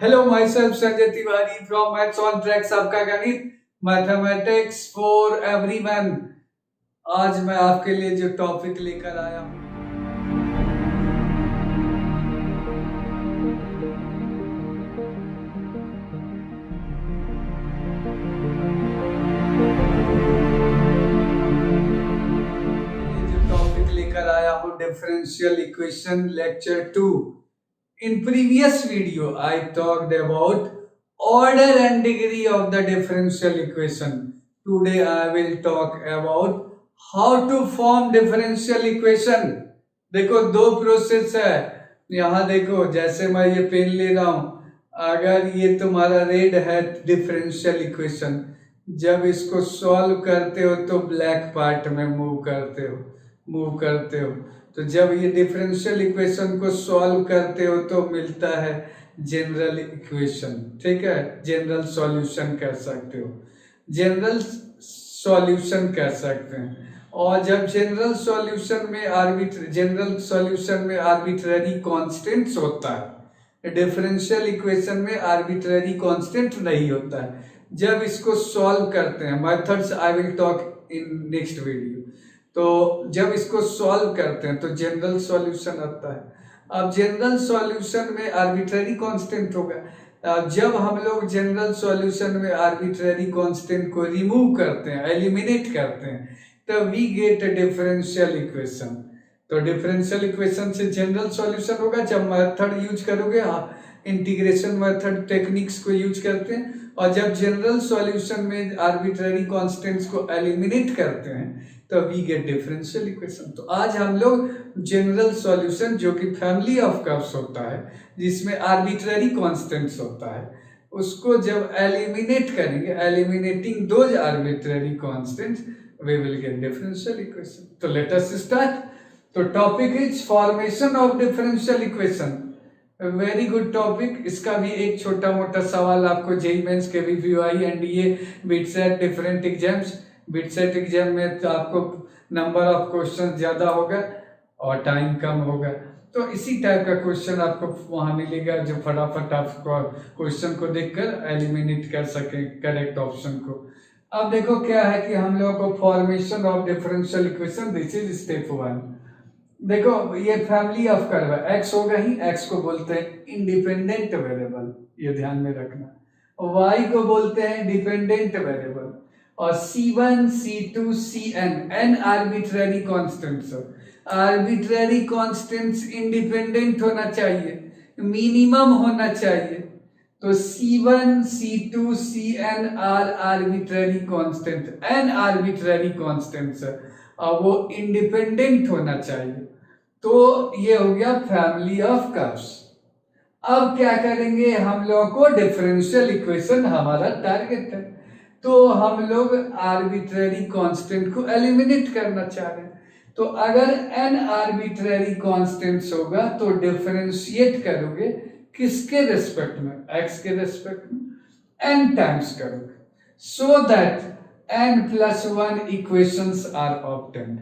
Hello my self Sanjay Tiwari from maths on track. आपका गणित mathematics for everyone. आज मैं आपके लिए जो टॉपिक लेकर आया हूँ differential equation lecture 2। In previous video, I talked about order and degree of the differential equation. Today I will talk about how to form differential equation. देखो दो प्रोसेस है। यहाँ देखो जैसे मैं ये पेन ले रहा हूँ, अगर ये तुम्हारा रेड है डिफरेंशियल इक्वेशन, जब इसको सॉल्व करते हो तो ब्लैक पार्ट में मूव करते हो। तो जब ये डिफरेंशियल इक्वेशन को सॉल्व करते हो तो मिलता है जनरल इक्वेशन। ठीक है, जनरल सॉल्यूशन कह सकते हो, जनरल सॉल्यूशन कह सकते हैं। और जब जनरल सॉल्यूशन में आर्बिट्ररी कांस्टेंट्स होता है, डिफरेंशियल इक्वेशन में आर्बिट्ररी कांस्टेंट नहीं होता है। जब इसको सॉल्व करते हैं, methods I will talk in next video. तो जब इसको सॉल्व करते हैं तो जनरल सॉल्यूशन आता है। अब जनरल सॉल्यूशन में आर्बिट्ररी कांस्टेंट होगा। जब हम लोग जनरल सॉल्यूशन में आर्बिट्ररी कांस्टेंट को रिमूव करते हैं, एलिमिनेट करते हैं, तो वी गेट डिफरेंशियल इक्वेशन। तो डिफरेंशियल इक्वेशन से जनरल सॉल्यूशन होगा। जब मेथड यूज करोगे, इंटीग्रेशन मेथड टेक्निक्स को यूज करते हैं, और जब जनरल सॉल्यूशन में आर्बिट्ररी कांस्टेंट्स को एलिमिनेट करते हैं तो वी गेट डिफरेंशियल इक्वेशन। तो आज हम लोग जनरल सॉल्यूशन, जो कि फैमिली ऑफ कर्व्स होता है जिसमें आर्बिट्ररी कांस्टेंट्स होता है, उसको जब एलिमिनेट करेंगे, eliminating those arbitrary constants, we will get differential equation. तो लेट अस स्टार्ट। तो topic is formation of differential equation. Very good topic. इसका भी एक छोटा मोटा सवाल आपको जेईई मेंस के रिव्यू आई एंड ये BITSAT different exams, BITSAT exam में तो आपको नंबर ऑफ क्वेश्चन ज्यादा होगा और टाइम कम होगा। तो इसी टाइप का क्वेश्चन आपको वहां मिलेगा जो फटाफट आप क्वेश्चन को देखकर एलिमिनेट कर सके करेक्ट ऑप्शन को। अब देखो क्या है कि हम लोगों को formation of differential equation, this is step 1। देखो ये फैमिली ऑफ कर्व है, एक्स होगा ही, एक्स को बोलते हैं इंडिपेंडेंट वेरिएबल, ये ध्यान में रखना। वाई को बोलते हैं डिपेंडेंट वेरिएबल, और C1, C2, Cn, n arbitrary constants. Arbitrary constants independent होना चाहिए, मिनिमम होना चाहिए। तो C1, C2, Cn are arbitrary constant, n arbitrary constants, और वो इंडिपेंडेंट होना चाहिए। तो ये हो गया फैमिली ऑफ कर्व्स। अब क्या करेंगे, हम लोगों को डिफरेंशियल इक्वेशन हमारा टारगेट है, तो हम लोग आर्बिट्ररी कांस्टेंट को एलिमिनेट करना चाह रहे हैं। तो अगर n आर्बिट्ररी कांस्टेंट्स होगा तो डिफरेंशिएट करोगे किसके रेस्पेक्ट में, x के रेस्पेक्ट में, n टाइम्स करोगे, so that n+1 equations are obtained.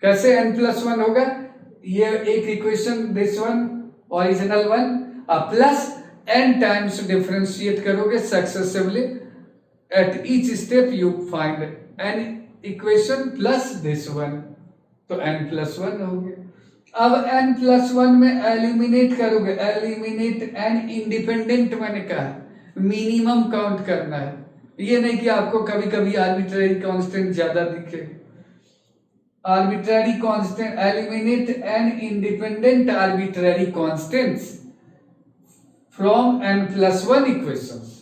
कैसे n+1 होगा, ये एक equation this one original one, plus n times differentiate करोगे successively, at each step you find n equation plus this one, तो n+1 हो गया। अब n+1 में एलिमिनेट करोगे, एलिमिनेट n इंडिपेंडेंट, मैंने कहा मिनिमम काउंट करना है, ये नहीं कि आपको कभी कभी आर्बिट्ररी कांस्टेंट ज्यादा दिखे। Arbitrary constant, eliminate n independent arbitrary constants from n+1 equations.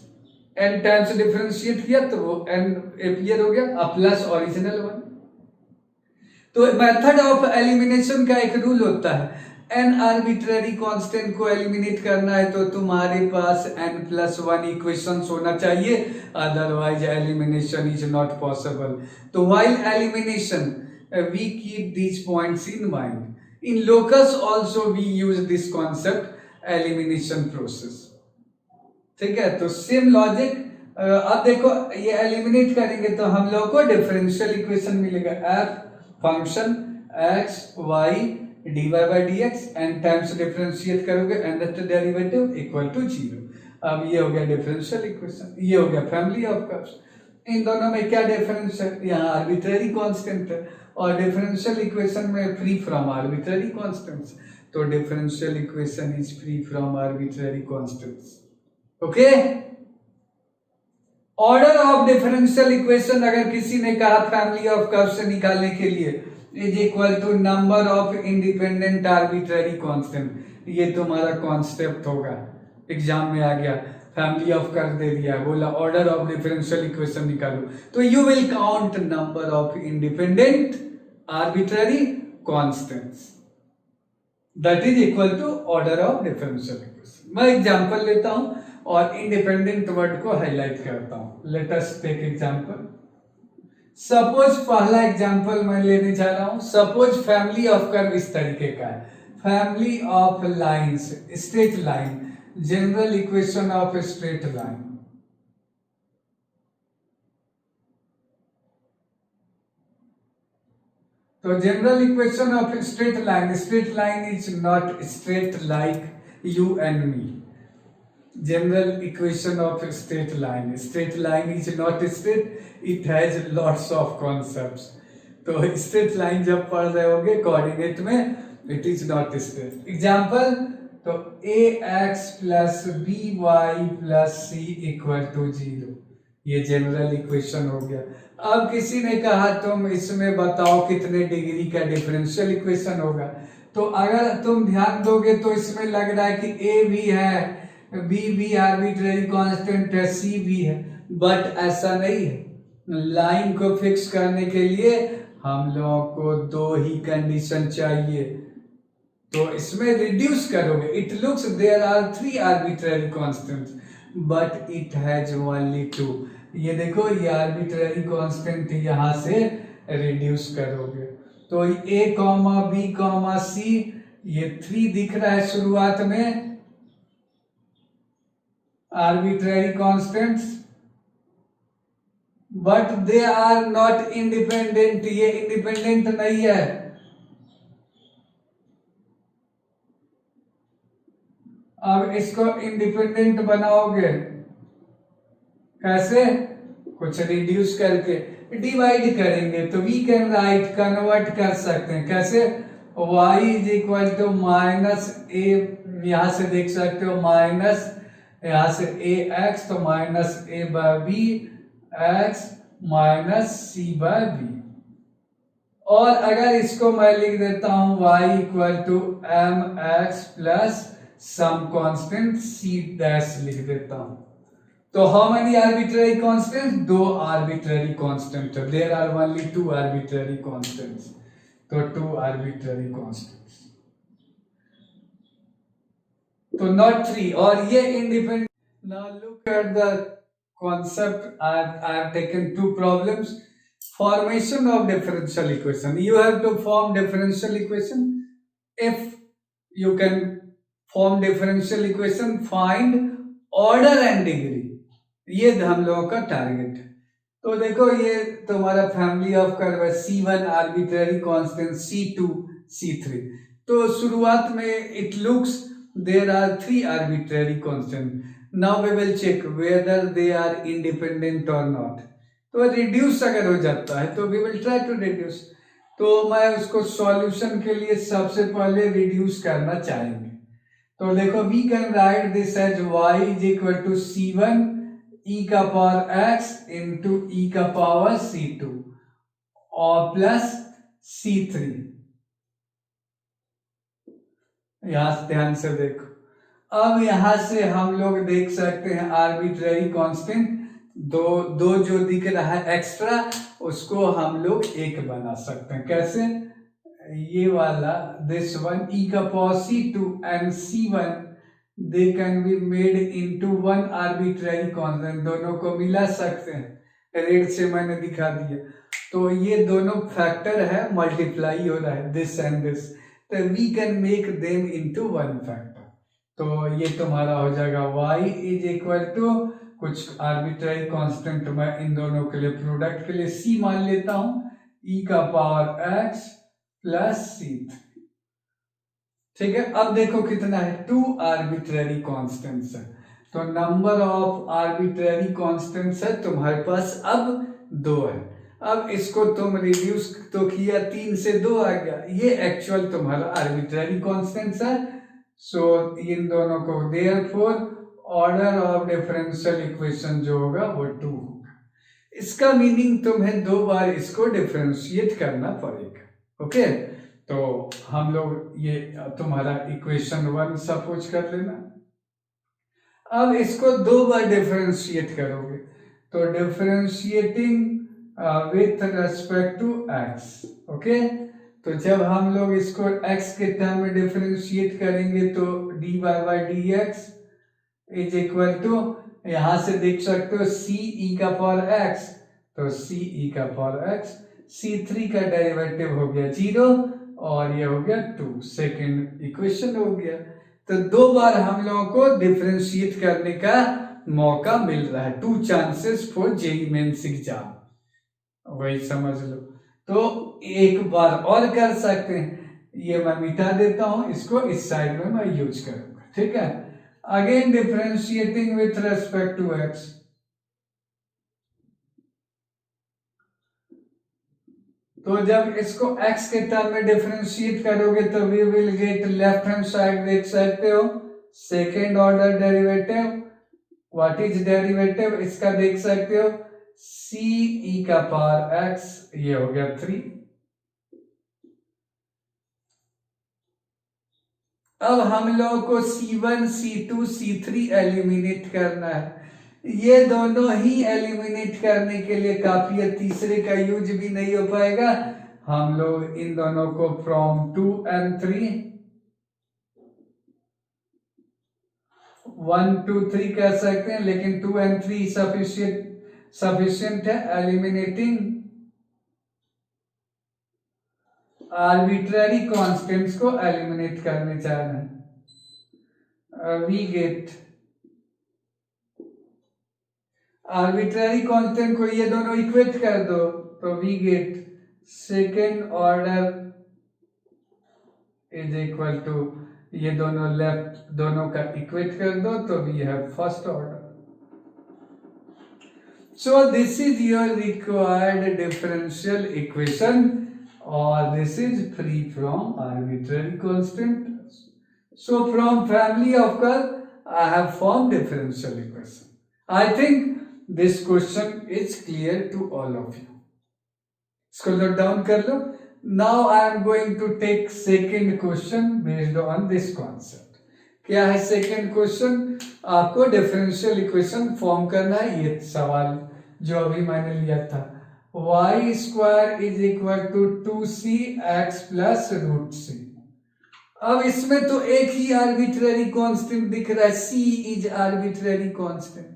n times differentiate किया तो वो n अपीयर हो गया, प्लस ओरिजिनल वन। तो मेथड ऑफ एलिमिनेशन का एक रूल होता है, n आर्बिट्ररी कांस्टेंट को एलिमिनेट करना है तो तुम्हारे पास n+1 इक्वेशंस होना चाहिए, otherwise elimination is not possible. तो while elimination we keep these points in mind. In locus also we use this concept, elimination process. ठीक है, तो सेम लॉजिक। अब देखो ये एलिमिनेट करेंगे तो हम लोग को डिफरेंशियल इक्वेशन मिलेगा, f function x y dy by dx, n times differentiate करोगे n the derivative equal to 0। अब ये हो गया डिफरेंशियल इक्वेशन, ये हो गया फैमिली ऑफ कर्व्स। इन दोनों में क्या डिफरेंस है? यहाँ आर्बिट्रेरी कांस्टेंट है और डिफरेंशियल इक्वेशन में फ्री फ्रॉम आर्बिट्रेरी कांस्टेंट्स, तो differential equation is free from arbitrary constants. Okay, order of differential equation अगर किसी ने कहा फैमिली ऑफ कर्व से निकालने के लिए is equal to number of independent arbitrary constant, ये तुम्हारा कॉन्सेप्ट होगा, एग्जाम में आ गया, फैमिली ऑफ कर्व दे दिया, बोला ऑर्डर ऑफ डिफरेंशियल इक्वेशन निकालो, तो you will count number of independent arbitrary constants, that is equal to order of differential equation. मैं एग्जांपल लेता हूं और इंडिपेंडेंट वर्ड को हाईलाइट करता हूं। Let us take example. Suppose पहला एग्जांपल मैं लेने जा रहा हूं, सपोज फैमिली ऑफ कर्व इस तरीके का है, family of lines, straight line, general equation of straight line. तो general equation of straight line is not straight like you and me. General equation of a straight line is not straight, it has lots of concepts. तो straight line जब पढ़ रहे होगे coordinate में, it is not straight. Example, तो ax plus by plus c equal to 0, ये general equation हो गया। अब किसी ने कहा तुम इसमें बताओ कितने डिग्री का डिफरेंशियल इक्वेशन होगा, तो अगर तुम ध्यान दोगे तो इसमें लग रहा है कि a भी है, बी भी आर्बिट्रेरी कांस्टेंट है, सी भी है, बट ऐसा नहीं है। लाइन को फिक्स करने के लिए हम लोगों को दो ही कंडीशन चाहिए, तो इसमें रिड्यूस करोगे, it looks there are 3 arbitrary constants but it has only 2। ये देखो, ये आर्बिट्रेरी कांस्टेंट यहां से रिड्यूस करोगे तो a कॉमा बी कॉमा सी, ये 3 दिख रहा है शुरुआत में, arbitrary constants but they are not independent, ये इंडिपेंडेंट नहीं है। अब इसको इंडिपेंडेंट बनाओगे कैसे? कुछ रिड्यूस करके, डिवाइड करेंगे, तो वी कैन राइट, कन्वर्ट कर सकते हैं कैसे? y is equal to minus a, यहां से देख सकते हो माइनस, यहां से ax तो minus a by B x minus c by B, और अगर इसको मैं लिख देता हूं y equal to M X plus some constant c dash लिख देता हूं, तो how many arbitrary constant? 2 arbitrary constant, there are only 2 arbitrary constants, तो 2 आर्बिट्रेरी कांस्टेंट्स, तो नॉट 3, और ये independent. Now look at the concept. I have taken 2 problems. Formation of differential equation. You have to form differential equation. If you can form differential equation, find order and degree. ये हम लोगों का target है। तो देखो, ये तुम्हारा family of curve है, C1 arbitrary constant, C2, C3। तो शुरुआत में it looks there are 3 arbitrary constant. Now we will check whether they are independent or not. तो reduce अगर हो जाता है तो we will try to reduce. तो मैं उसको सॉल्यूशन के लिए सबसे पहले रिड्यूस करना चाहेंगे। तो देखो, we can write this as y is equal to c1 e का पावर x into e का पावर c2 और प्लस c3। यहां ध्यान से देखो, अब यहां से हम लोग देख सकते हैं आर्बिट्रेरी कांस्टेंट दो जो दिख रहा है एक्स्ट्रा, उसको हम लोग 1 बना सकते हैं। कैसे? ये वाला दिस वन e का power c2 and c1 they can be made into 1 arbitrary constant, दोनों को मिला सकते हैं, रेड से मैंने दिखा दिया। तो ये दोनों फैक्टर है, मल्टीप्लाई हो रहा है दिस एंड दिस, तो we can make them into 1 factor. तो ये तुम्हारा हो जाएगा y इज इक्वल टू कुछ आर्बिट्रेरी कांस्टेंट, मैं इन दोनों के लिए प्रोडक्ट के लिए c मान लेता हूं, e का पावर x प्लस c3। ठीक है, अब देखो कितना है, 2 आर्बिट्रेरी कांस्टेंट्स है, तो नंबर ऑफ आर्बिट्ररी कॉन्स्टेंट्स है तुम्हारे पास अब 2 है। अब इसको तुम रिड्यूस तो किया, 3 से 2 आ गया, ये एक्चुअल तुम्हारा आर्बिट्ररी कॉन्स्टेंट्स है। सो इन दोनों को therefore order of differential equation जो होगा वो 2 होगा। इसका मीनिंग तुम्हें 2 बार इसको डिफरेंशिएट करना पड़ेगा। ओके, तो हम लोग ये तुम्हारा इक्वेशन 1 सपोज कर लेना। अब इसको 2 बार डिफरेंशिएट करोगे तो differentiating with respect to X. Okay, तो जब हम लोग इसको x के टर्म में डिफरेंशिएट करेंगे तो dy by D X is equal to, यहां से देख सकते हो c e का पावर x, तो c e का पावर x, c3 का डेरिवेटिव हो गया 0 और ये हो गया 2, सेकेंड इक्वेशन हो गया। तो 2 बार हम लोगों को डिफरेंशिएट करने का मौका मिल रहा है, 2 chances for JEE mains exam, वही समझ लो। तो एक बार और कर सकते हैं, ये मैं मिटा देता हूं, इसको इस साइड में मैं यूज करूंगा। ठीक है, again differentiating with respect to X, तो जब इसको x के टर्म में डिफरेंशिएट करोगे तो we will get left hand side, देख सकते हो second order derivative. What is derivative इसका देख सकते हो, c e का पावर x, ये हो गया 3। अब हम लोगों को c1 c2 c3 एलिमिनेट करना है। ये दोनों ही एलिमिनेट करने के लिए काफी है, तीसरे का यूज भी नहीं हो पाएगा। हम लोग इन दोनों को फ्रॉम 2 and 3 1 2 3 कह सकते हैं, लेकिन 2 and 3 सफिशिएंट है। एलिमिनेटिंग आर्बिट्ररी कॉन्स्टेंट्स को एलिमिनेट करने चाह रहे हैं, वी गेट आर्बिट्ररी कांस्टेंट को ये दोनों इक्वेट कर दो तो we get second order is equal to, ये दोनों लेफ्ट दोनों का इक्वेट कर दो तो we have first order. So this is your required differential equation और this is free from arbitrary constant. So from family of curve I have form differential equation. I think this question is clear to all of you. इसको note down कर लो। Now I am going to take second question based on this concept. क्या है second question? आपको differential equation form करना है। ये सवाल जो अभी मैंने लिया था, y square is equal to 2c x plus root c। अब इसमें तो एक ही आर्बिट्ररी कांस्टेंट दिख रहा है, c is arbitrary constant.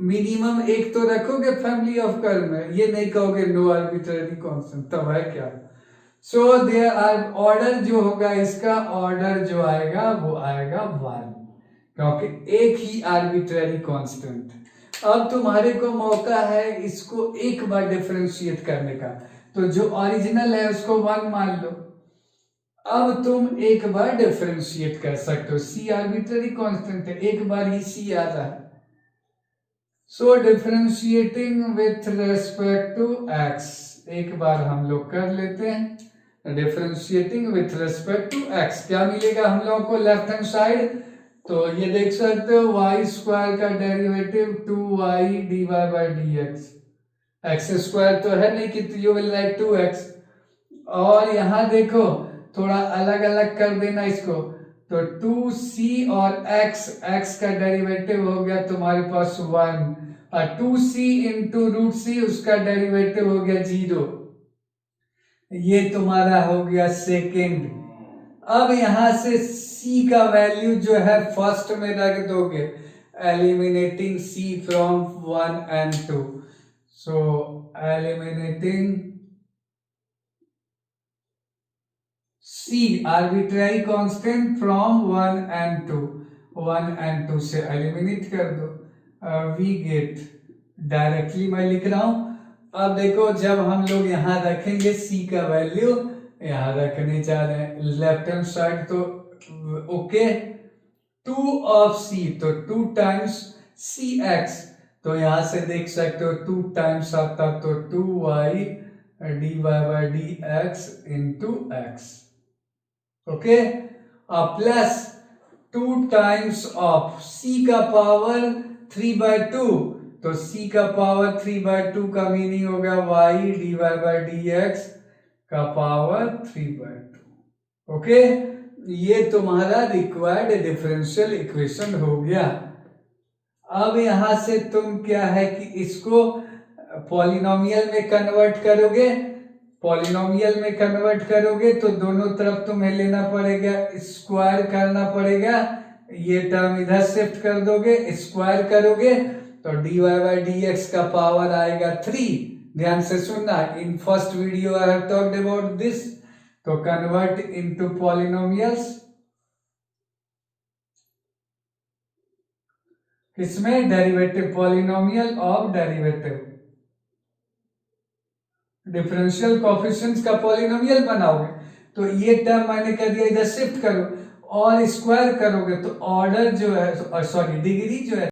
Minimum एक तो रखोगे फैमिली ऑफ कर्व में, ये नहीं कहोगे नो आर्बिट्ररी कांस्टेंट, तब है क्या। सो देयर आर ऑर्डर जो होगा, इसका ऑर्डर जो आएगा वो आएगा 1, क्योंकि एक ही आर्बिट्ररी कांस्टेंट। अब तुम्हारे को मौका है इसको एक बार डिफरेंशिएट करने का, तो जो ओरिजिनल है उसको 1 मान लो। अब तुम एक बार डिफरेंशिएट कर सकते हो, c आर्बिट्ररी कांस्टेंट है, एक बार ही c आ रहा है। So differentiating with respect to x, एक बार हम लोग कर लेते हैं differentiating with respect to x। क्या मिलेगा हम लोगों को लेफ्ट हैंड साइड, तो ये देख सकते हो y स्क्वायर का derivative 2y dy by D x, x square तो है नहीं कि यू विल राइट 2x। और यहाँ देखो थोड़ा अलग अलग कर देना इसको, तो 2c और x का डेरिवेटिव हो गया तुम्हारे पास 1 और 2c इंटू रूट c उसका डेरिवेटिव हो गया 0, ये तुम्हारा हो गया सेकेंड। अब यहां से c का वैल्यू जो है फर्स्ट में रख दोगे, eliminating c from 1 and 2। So eliminating c arbitrary constant from 1 and 2, 1 and 2 से एलिमिनेट कर दो, वी गेट, डायरेक्टली मैं लिख रहा हूं। अब देखो जब हम लोग यहाँ रखेंगे c का वैल्यू, यहाँ रखने जा रहे हैं लेफ्ट हैंड साइड तो ओके, 2 ऑफ सी, तो 2 टाइम्स सी एक्स, तो यहां से देख सकते हो 2 टाइम्स आता तो 2y dy by D x into x, okay. Plus 2 times of c का पावर 3/2, तो सी का पावर 3/2 का मीनिंग हो गया y dy by D x का पावर 3/2, ओके। ये तुम्हारा रिक्वायर्ड डिफरेंशियल इक्वेशन हो गया। अब यहां से तुम क्या है कि इसको पॉलिनोमियल में कन्वर्ट करोगे, पॉलिनोमियल में कन्वर्ट करोगे तो दोनों तरफ तुम्हें लेना पड़ेगा, स्क्वायर करना पड़ेगा, ये टर्म इधर शिफ्ट कर दोगे, स्क्वायर करोगे तो dy बाई डी एक्स का पावर आएगा 3। ध्यान से सुनना, in first video I have talked about this. तो कन्वर्ट इनटू पॉलिनोमियल्स, किसमें, derivative, polynomial of derivative, differential coefficients का पॉलिनोमियल बनाओगे तो ये टर्म मैंने कह दिया इधर शिफ्ट करो और स्क्वायर करोगे तो ऑर्डर जो है, सॉरी डिग्री जो है,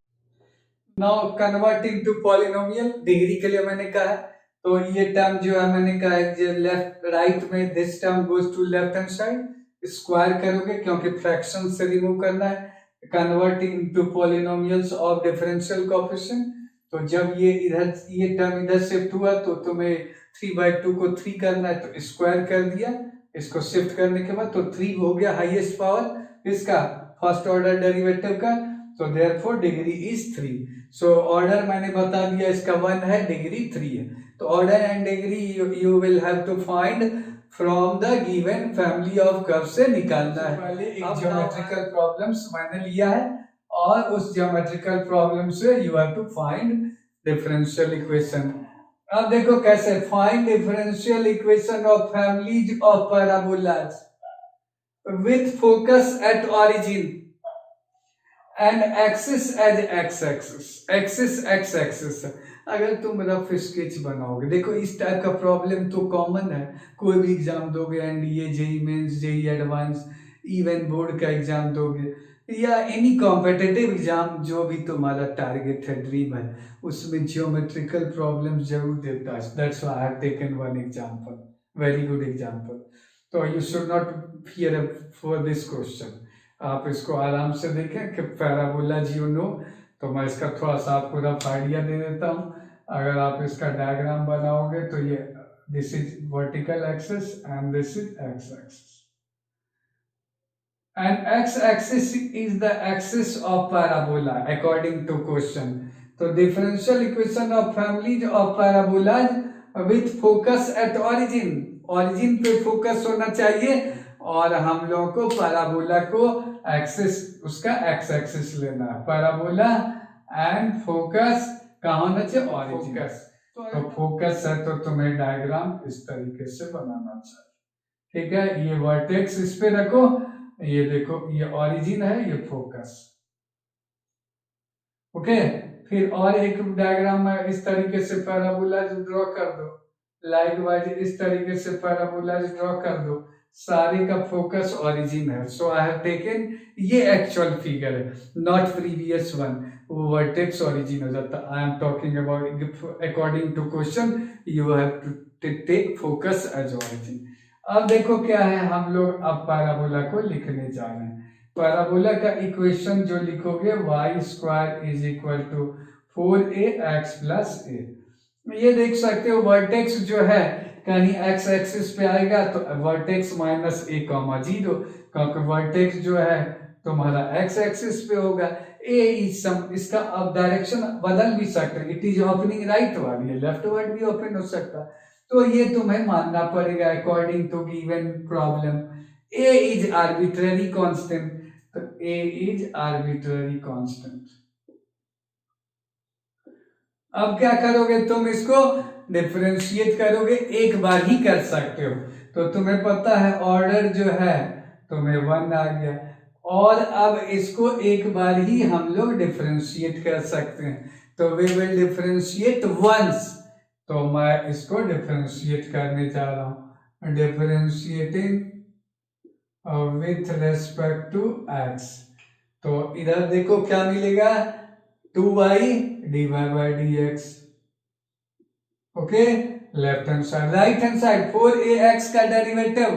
now convert into polynomial, degree के लिए मैंने कहा है, तो ये टर्म जो है मैंने कहा है जो लेफ्ट राइट में this term goes to left hand side, square करोगे क्योंकि फ्रैक्शन से रिमूव करना है, convert into polynomials of differential coefficient. तो जब ये इधर ये टर्म इधर शिफ्ट हुआ तो तुम्हें 3/2 को 3 करना है तो स्क्वायर कर दिया, इसको शिफ्ट करने के बाद तो 3 हो गया हाईएस्ट पावर इसका फर्स्ट ऑर्डर डेरिवेटिव का, तो therefore degree is 3। So order मैंने बता दिया इसका 1 है, डिग्री 3 है, तो order and degree you will have to find from the given family of curve से निकालना है। पहले एक ज्योमेट्रिकल प्रॉब्लम्स मैंने लिया है और उस ज्योमेट्रिकल प्रॉब्लम से you have to find differential equation. अब देखो कैसे, find differential equation of families of parabolas with focus at origin and axis as X axis, axis X axis. अगर तुम रफ स्केच बनाओगे, देखो इस टाइप का प्रॉब्लम तो कॉमन है, कोई भी एग्जाम दोगे, NDA, JEE mains, JEE advance, even board का एग्जाम दोगे या एनी कॉम्पिटिटिव एग्जाम जो भी तुम्हारा टारगेट है, ड्रीम है, उसमें जियोमेट्रिकल प्रॉब्लम जरूर देता है। That's why I have taken one example, very good example. तो you should not fear for this question, आप इसको आराम से देखें कि पैराबोलाज यू नो। तो मैं इसका थोड़ा सा आपको रफ आइडिया दे देता हूँ। अगर आप इसका डायग्राम बनाओगे तो ये this is vertical axis and this is x axis, and x-axis is the axis of parabola according to question. तो differential equation of families of parabolas with focus at origin, origin पे focus होना चाहिए और हम लोगों को parabola को axis उसका एक्स एक्सिस लेना है, पैराबोला एंड फोकस कहाँ होना चाहिए, ऑरिजिन। तो फोकस है तो तुम्हें डायग्राम इस तरीके से बनाना चाहिए, ठीक है। ये वर्टेक्स इस पे रखो, ये देखो ये ऑरिजिन है, ये फोकस, ओके। फिर और एक डायग्राम में इस तरीके से पैराबोलाज ड्रॉ कर दो, लाइकवाइज इस तरीके से पैराबोलाज ड्रॉ कर दो, सारे का फोकस ऑरिजिन है। सो आई हैव टेकन, ये एक्चुअल फिगर है, नॉट प्रीवियस वन, वो वर्टेक्स ऑरिजिन हो जाता। I am talking about according to question you have to take focus as origin. अब देखो क्या है, हम लोग अब पैराबोला को लिखने जा रहे हैं। पैराबोला का इक्वेशन जो लिखोगे y square is equal to 4ax plus a। ये देख सकते हो वर्टेक्स जो है कहीं x एक्सिस पे आएगा तो वर्टेक्स माइनस a कॉमा 0, क्योंकि वर्टेक्स जो है तुम्हारा x एक्सिस पे होगा। a इज सम, इसका अब डायरेक्शन बदल भी सकते हैं, it is opening rightward, ये लेफ्ट वर्ड भी ओपन हो सकता है, तो ये तुम्हें मानना पड़ेगा according to given problem. a is arbitrary constant, तो a इज आर्बिट्ररी कांस्टेंट। अब क्या करोगे तुम, इसको डिफरेंशिएट करोगे, एक बार ही कर सकते हो, तो तुम्हें पता है ऑर्डर जो है तुम्हें 1 आ गया, और अब इसको एक बार ही हम लोग डिफरेंशिएट कर सकते हैं, तो वी विल डिफरेंशिएट वंस। तो मैं इसको डिफरेंशिएट करने जा रहा हूं, differentiating with respect to x। तो इधर देखो क्या मिलेगा, 2y dy by dx। Okay, left hand side. Right hand side 4ax का डेरिवेटिव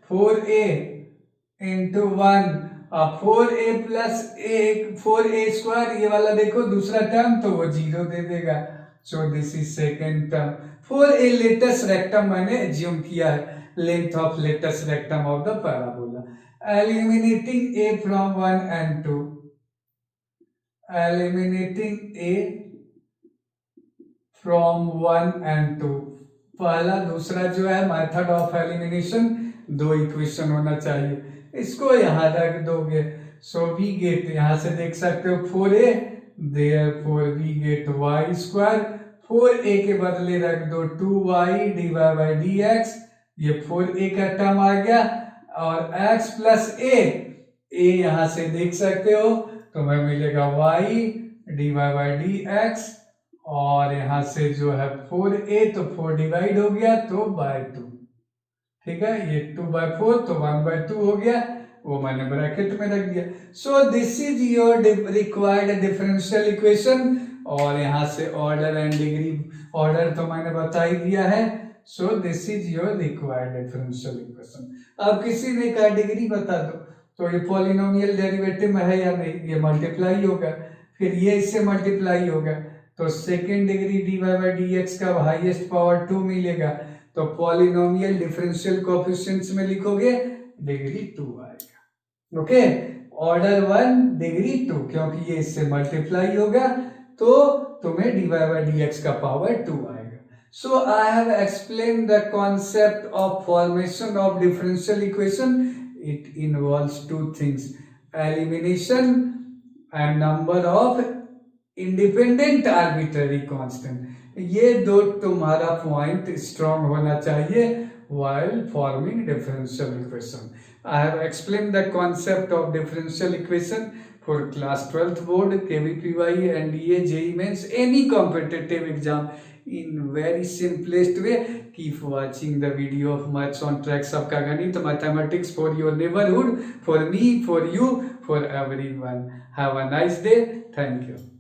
4a इंटू 1 और 4a plus a 4a square, ये वाला देखो दूसरा टर्म तो वो 0 दे देगा। सो this is second term. 4a latus rectum मैंने एज्यूम किया है, length of latus rectum of the parabola. Eliminating a from 1 and 2, eliminating a from 1 and 2। पहला दूसरा जो है मेथड ऑफ एलिमिनेशन, दो इक्वेशन होना चाहिए, इसको यहां रख दोगे। सो वी गेट, यहां से देख सकते हो 4a, therefore we get y square. 4a के बदले रख दो 2y dy by dx, ये 4a का टर्म आ गया, और x प्लस a यहां से देख सकते हो तो मैं मिलेगा y dy by dx, और यहां से जो है 4a तो 4 डिवाइड हो गया तो बाय 2, ठीक है, ये 2/4 तो 1/2 हो गया, वो मैंने ब्रैकेट में रख दिया। सो this is your required differential equation, और यहां से ऑर्डर एंड डिग्री, ऑर्डर तो मैंने बता ही दिया है। सो this is your required differential equation. अब किसी ने कहा डिग्री बता दो, तो ये पॉलिनोमियल डेरिवेटिव में है या नहीं, ये मल्टीप्लाई होगा, फिर ये इससे मल्टीप्लाई होगा, तो second degree dy by dx का हाईएस्ट पावर 2 मिलेगा, तो पॉलिनोमियल डिफरेंशियल कोएफिशिएंट्स में लिखोगे डिग्री 2 आएगा। ओके, ऑर्डर 1 डिग्री 2, क्योंकि ये इससे मल्टीप्लाई होगा तो तुम्हें dy by dx का पावर 2 आएगा। So I have explain the concept of formation of differential equation. It involves two things, elimination and number of independent arbitrary constant. ये दो तुम्हारा पॉइंट स्ट्रॉन्ग होना चाहिए while forming differential equation. I have explained the concept of differential equation for class 12th board, KVPY, NDA, JEE Mains, any competitive exam in very simplest way. Keep watching the video of Maths on Track, सबका गणित, mathematics for your neighborhood, for me, for you, for everyone. Have a nice day. Thank you.